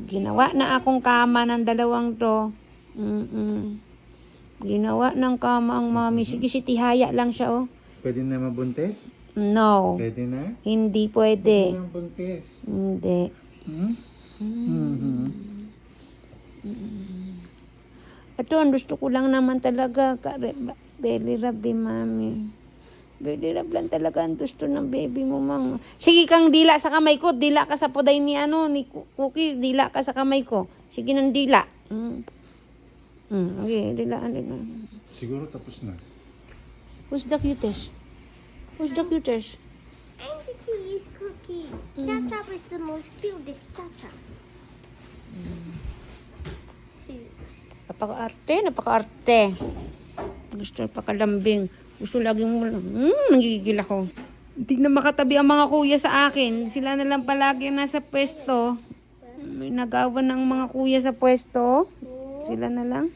Ginawa na akong kama ng dalawang to. Ginawa ng kama ang mami. Sige, si Tihaya lang siya, oh. Pwede na mabuntis? No. Pwede na? Hindi pwede. Pwede na buntis. Hindi. Ito, ang gusto ko lang naman talaga. Belly rub, mami. Belly rub lang talaga ang gusto ng baby mo, mang. Sige kang dila sa kamay ko. Dila ka sa poday ni Cookie. Dila ka sa kamay ko. Sige nang dila. Okay, dilaan. Siguro tapos na. Who's the cutest? Who's the cutest? I'm the cutest Cookie. Chata is the most cutest Chata. Napaka-arte. Gusto pakalambing. Gusto laging nanggigigil ako. Hindi na makatabi ang mga kuya sa akin. Sila na lang palagi nasa pwesto. May nagawan ng mga kuya sa pwesto. Sila na lang.